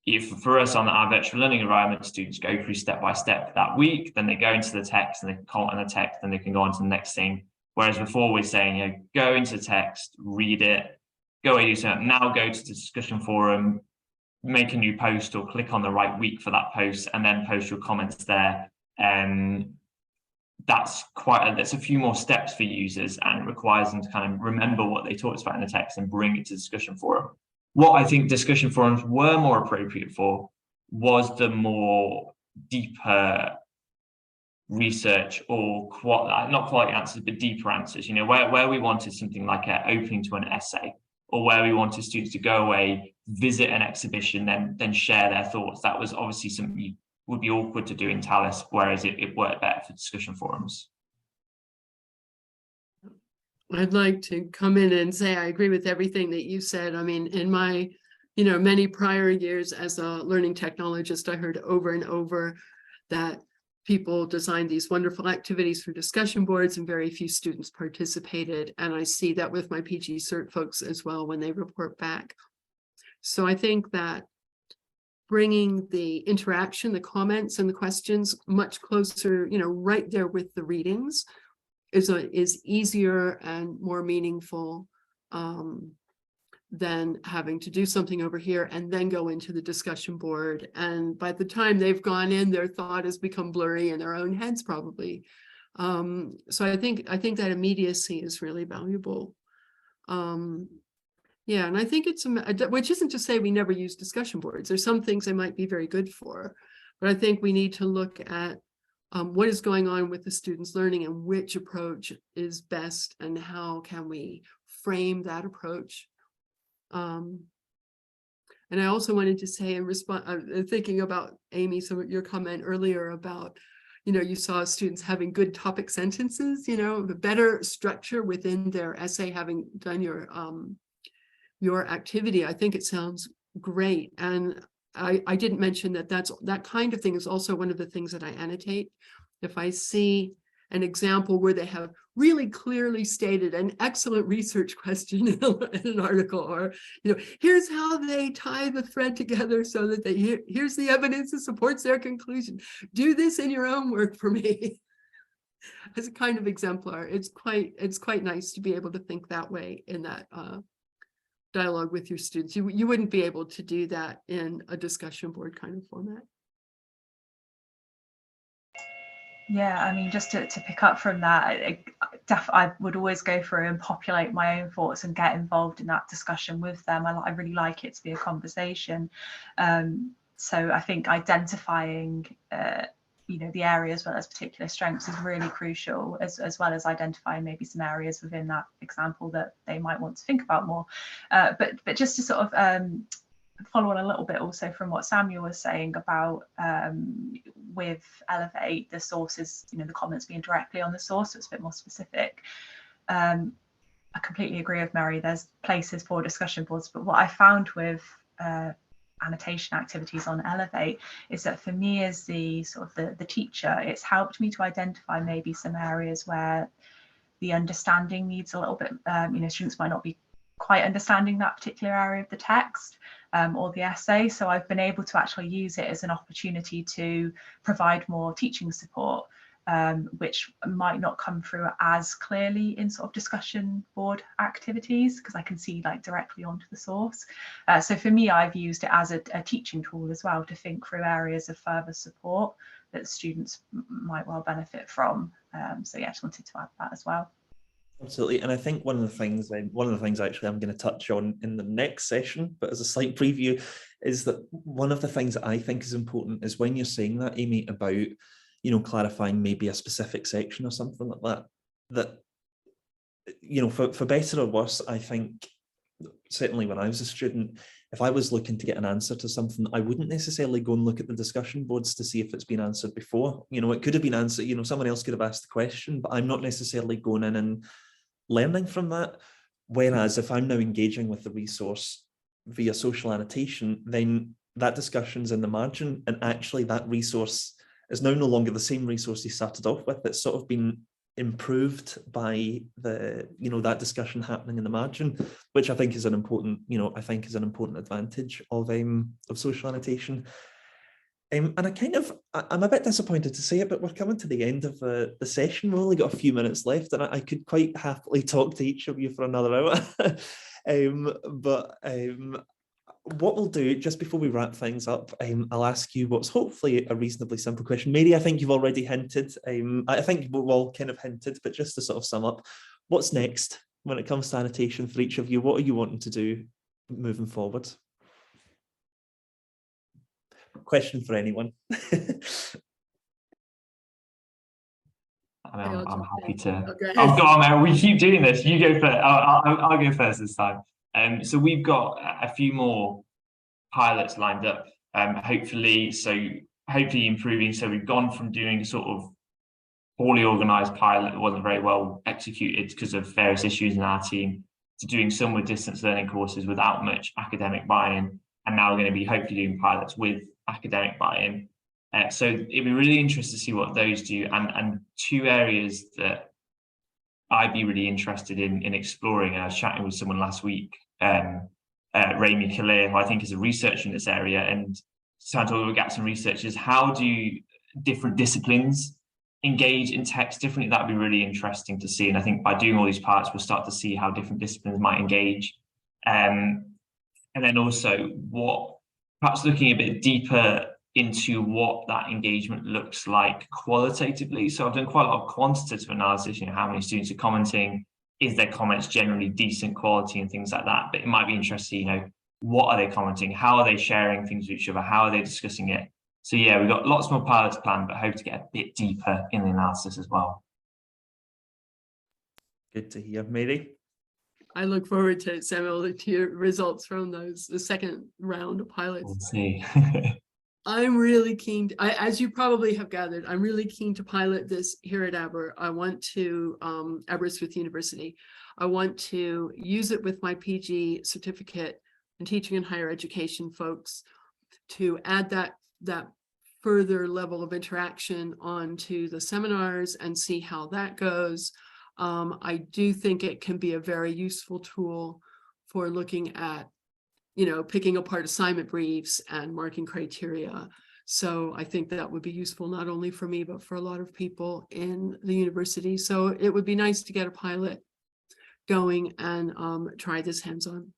If for us on our virtual learning environment, students go through step by step that week, then they go into the text and they can comment on the text, then they can go on to the next thing. Whereas before we're saying, you know, go into the text, read it, go away, do something. Now go to the discussion forum, make a new post, or click on the right week for that post, and then post your comments there. That's a few more steps for users, and it requires them to kind of remember what they talked about in the text and bring it to the discussion forum. What I think discussion forums were more appropriate for was the more deeper research, or not quality answers, but deeper answers, you know, where we wanted something like an opening to an essay, or where we wanted students to go away, visit an exhibition, then share their thoughts. That was obviously something would be awkward to do in TALIS, whereas it worked better for discussion forums. I'd like to come in and say I agree with everything that you said. I mean, in my, you know, many prior years as a learning technologist, I heard over and over that people designed these wonderful activities for discussion boards and very few students participated. And I see that with my PG Cert folks as well when they report back. So I think that bringing the interaction, the comments and the questions much closer, you know, right there with the readings is easier and more meaningful than having to do something over here and then go into the discussion board. And by the time they've gone in, their thought has become blurry in their own heads probably. So I think that immediacy is really valuable. Yeah, and I think it's, which isn't to say we never use discussion boards. There's some things they might be very good for, but I think we need to look at what is going on with the students' learning and which approach is best and how can we frame that approach. And I also wanted to say in response, thinking about Aimee, some of your comment earlier about, you saw students having good topic sentences, the better structure within their essay, having done your activity. I think it sounds great. And I didn't mention that kind of thing is also one of the things that I annotate. If I see an example where they have really clearly stated an excellent research question in an article, or here's how they tie the thread together so that here's the evidence that supports their conclusion. Do this in your own work for me. As a kind of exemplar, it's quite nice to be able to think that way in that dialogue with your students. You wouldn't be able to do that in a discussion board kind of format. Yeah, I mean, just to pick up from that, I would always go through and populate my own thoughts and get involved in that discussion with them. I really like it to be a conversation. So I think identifying, the areas where there's particular strengths is really crucial, as well as identifying maybe some areas within that example that they might want to think about more. But just to sort of follow on a little bit also from what Samuel was saying about with Elevate, the sources, the comments being directly on the source, so it's a bit more specific. I completely agree with Mary, there's places for discussion boards, but what I found with annotation activities on Elevate is that for me as the sort of the teacher, it's helped me to identify maybe some areas where the understanding needs a little bit, students might not be quite understanding that particular area of the text or the essay. So I've been able to actually use it as an opportunity to provide more teaching support, which might not come through as clearly in sort of discussion board activities, because I can see like directly onto the source. So for me, I've used it as a teaching tool as well to think through areas of further support that students might well benefit from. So yeah, I just wanted to add that as well. Absolutely, and I think one of the things actually I'm going to touch on in the next session, but as a slight preview, is that one of the things that I think is important is when you're saying that, Aimee, about clarifying maybe a specific section or something like that for better or worse, I think certainly when I was a student, if I was looking to get an answer to something, I wouldn't necessarily go and look at the discussion boards to see if it's been answered before. It could have been answered, someone else could have asked the question, but I'm not necessarily going in and learning from that. Whereas if I'm now engaging with the resource via social annotation, then that discussion's in the margin, and actually that resource is now no longer the same resource you started off with. It's sort of been improved by the that discussion happening in the margin, which I think is an important advantage of social annotation. And I'm a bit disappointed to say it, but we're coming to the end of the session. We've only got a few minutes left, and I could quite happily talk to each of you for another hour. What we'll do just before we wrap things up, I'll ask you what's hopefully a reasonably simple question. Mary, I think you've already hinted. I think we've all kind of hinted, but just to sort of sum up, what's next when it comes to annotation for each of you? What are you wanting to do moving forward? Question for anyone. I'm happy to. Oh, go on, Mary. We keep doing this. You go first. I'll go first this time. So we've got a few more pilots lined up. Hopefully improving. So we've gone from doing sort of poorly organised pilot that wasn't very well executed because of various issues in our team, to doing some with distance learning courses without much academic buy-in, and now we're going to be hopefully doing pilots with academic buy-in. So it'd be really interesting to see what those do, and two areas that I'd be really interested in exploring. And I was chatting with someone last week, Aimee, who I think is a researcher in this area, and trying to talk about gaps in research is how do different disciplines engage in text differently. That'd be really interesting to see. And I think by doing all these parts, we'll start to see how different disciplines might engage And then also perhaps looking a bit deeper into what that engagement looks like qualitatively. So I've done quite a lot of quantitative analysis, how many students are commenting, is their comments generally decent quality and things like that. But it might be interesting, what are they commenting? How are they sharing things with each other? How are they discussing it? So yeah, we've got lots more pilots planned, but hope to get a bit deeper in the analysis as well. Good to hear, Mary. I look forward to, Samuel, to your results from the second round of pilots. We'll see. I'm really keen, as you probably have gathered, I'm really keen to pilot this here at Aber. I want to, Aberystwyth University, I want to use it with my PG certificate in teaching and higher education folks to add that further level of interaction onto the seminars and see how that goes. I do think it can be a very useful tool for looking at, picking apart assignment briefs and marking criteria. So I think that would be useful not only for me, but for a lot of people in the university. So it would be nice to get a pilot going and try this hands-on.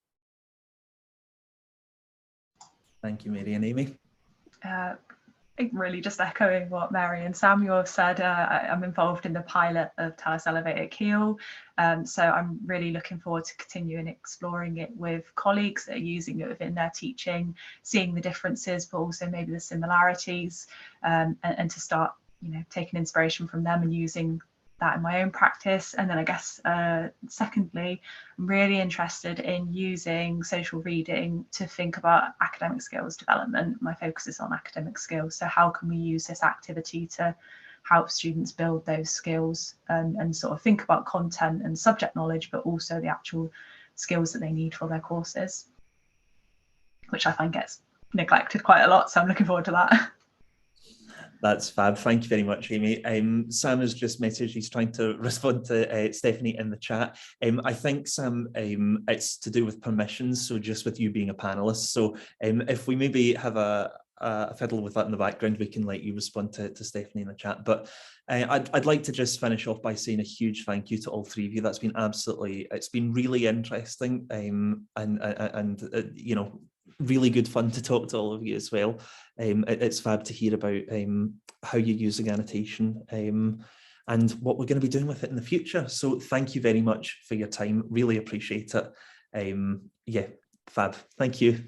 Thank you, Mary and Aimee. I think really just echoing what Mary and Samuel have said, I'm involved in the pilot of TLS Elevate at Keele. So I'm really looking forward to continuing exploring it with colleagues that are using it within their teaching, seeing the differences, but also maybe the similarities, and to start, taking inspiration from them and using that in my own practice. And then I guess secondly, I'm really interested in using social reading to think about academic skills development. My focus is on academic skills, so how can we use this activity to help students build those skills and sort of think about content and subject knowledge, but also the actual skills that they need for their courses, which I find gets neglected quite a lot, so I'm looking forward to that. That's fab. Thank you very much, Aimee. Sam has just messaged, he's trying to respond to Stephanie in the chat. I think, Sam, it's to do with permissions, so just with you being a panelist. So if we maybe have a fiddle with that in the background, we can let you respond to Stephanie in the chat. But I'd like to just finish off by saying a huge thank you to all three of you. That's been it's been really interesting and really good fun to talk to all of you as well. It's fab to hear about how you're using annotation and what we're going to be doing with it in the future. So thank you very much for your time. Really appreciate it. Yeah, fab. Thank you.